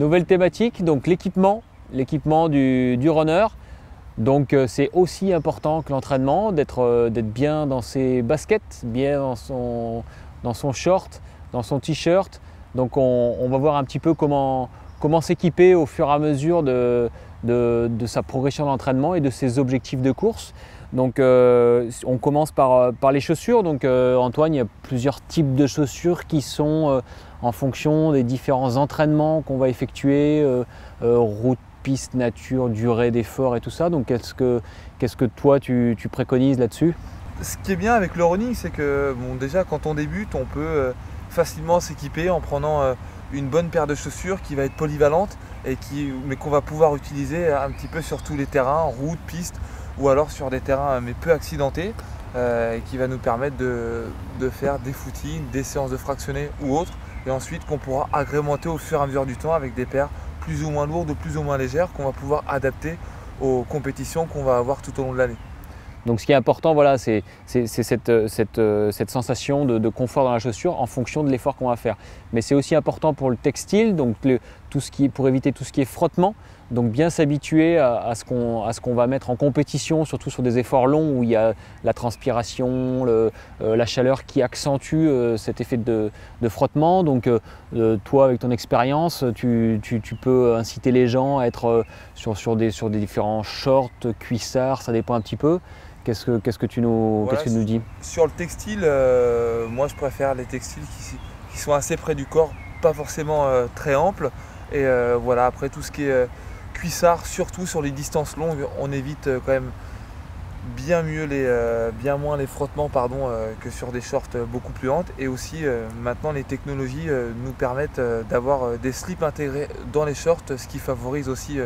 Nouvelle thématique, donc l'équipement du runner. Donc c'est aussi important que l'entraînement, d'être bien dans ses baskets, bien dans son short, dans son t-shirt. Donc on va voir un petit peu comment s'équiper au fur et à mesure de sa progression d'entraînement et de ses objectifs de course. Donc on commence par les chaussures. Donc Antoine, il y a plusieurs types de chaussures qui sont en fonction des différents entraînements qu'on va effectuer, route, piste, nature, durée d'effort et tout ça. Donc qu'est-ce que toi tu préconises là-dessus? Ce qui est bien avec le running, c'est que bon, déjà quand on débute, on peut facilement s'équiper en prenant une bonne paire de chaussures qui va être polyvalente mais qu'on va pouvoir utiliser un petit peu sur tous les terrains, route, piste ou alors sur des terrains mais peu accidentés et qui va nous permettre de faire des footings, des séances de fractionnés ou autres, et ensuite qu'on pourra agrémenter au fur et à mesure du temps avec des paires plus ou moins lourdes ou plus ou moins légères qu'on va pouvoir adapter aux compétitions qu'on va avoir tout au long de l'année. Donc ce qui est important, voilà, c'est cette sensation de confort dans la chaussure en fonction de l'effort qu'on va faire. Mais c'est aussi important pour le textile, donc pour éviter tout ce qui est frottement. Donc bien s'habituer à ce qu'on va mettre en compétition, surtout sur des efforts longs où il y a la transpiration, la chaleur qui accentue cet effet de frottement. Donc toi, avec ton expérience, tu peux inciter les gens à être sur des différents shorts, cuissards, ça dépend un petit peu. Qu'est-ce que tu nous dis? Sur le textile, moi je préfère les textiles qui sont assez près du corps, pas forcément très amples. Et voilà, après tout ce qui est cuissard, surtout sur les distances longues, on évite quand même bien moins les frottements que sur des shorts beaucoup plus hautes. Et aussi maintenant les technologies nous permettent d'avoir des slips intégrés dans les shorts, ce qui favorise aussi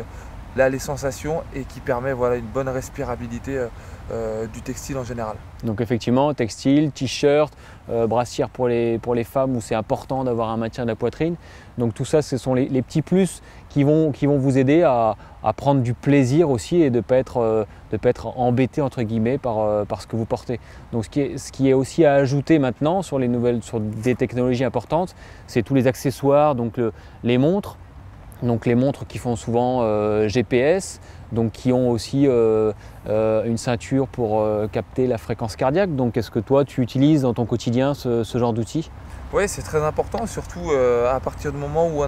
les sensations et qui permet une bonne respirabilité du textile en général. Donc effectivement, textile, t-shirt, brassière pour les femmes où c'est important d'avoir un maintien de la poitrine. Donc tout ça, ce sont les petits plus qui vont vous aider à prendre du plaisir aussi et de ne pas être embêté entre guillemets par ce que vous portez. Donc ce qui est aussi à ajouter maintenant sur des technologies importantes, c'est tous les accessoires, donc les montres. Donc les montres qui font souvent GPS, donc qui ont aussi une ceinture pour capter la fréquence cardiaque. Donc est-ce que toi tu utilises dans ton quotidien ce genre d'outils? Oui, c'est très important, surtout à partir du moment où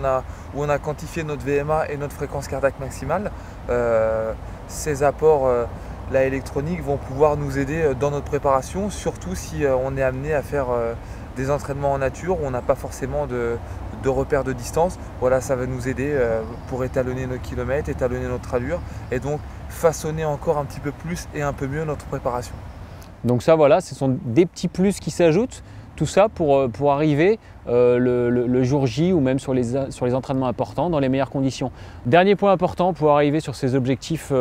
on a quantifié notre VMA et notre fréquence cardiaque maximale. Ces apports la électronique vont pouvoir nous aider dans notre préparation, surtout si on est amené à faire des entraînements en nature où on n'a pas forcément de repères de distance. Voilà, ça va nous aider pour étalonner nos kilomètres, étalonner notre allure et donc façonner encore un petit peu plus et un peu mieux notre préparation. Donc ça, voilà, ce sont des petits plus qui s'ajoutent, tout ça pour arriver le jour J ou même sur les entraînements importants dans les meilleures conditions. Dernier point important pour arriver sur ces objectifs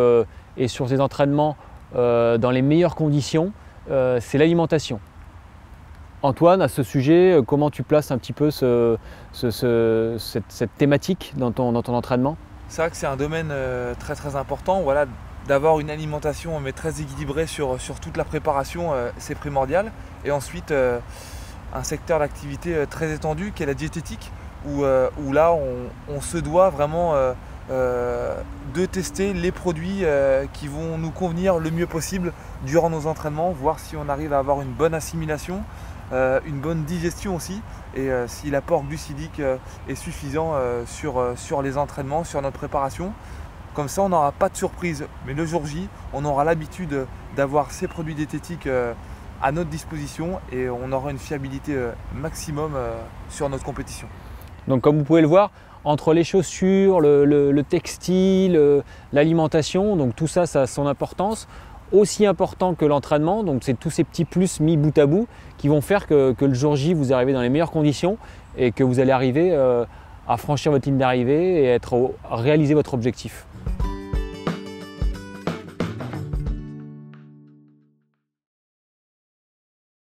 et sur ces entraînements dans les meilleures conditions, c'est l'alimentation. Antoine, à ce sujet, comment tu places un petit peu cette thématique dans ton entraînement? C'est vrai que c'est un domaine très très important. Voilà, d'avoir une alimentation mais très équilibrée sur toute la préparation, c'est primordial. Et ensuite, un secteur d'activité très étendu qui est la diététique, où là on se doit vraiment de tester les produits qui vont nous convenir le mieux possible durant nos entraînements, voir si on arrive à avoir une bonne assimilation, une bonne digestion aussi, et si l'apport glucidique est suffisant sur les entraînements, sur notre préparation. Comme ça, on n'aura pas de surprise, mais le jour J, on aura l'habitude d'avoir ces produits diététiques à notre disposition et on aura une fiabilité maximum sur notre compétition. Donc comme vous pouvez le voir, entre les chaussures, le textile, l'alimentation, donc tout ça, ça a son importance. Aussi important que l'entraînement, donc c'est tous ces petits plus mis bout à bout qui vont faire que le jour J, vous arrivez dans les meilleures conditions et que vous allez arriver à franchir votre ligne d'arrivée et réaliser votre objectif.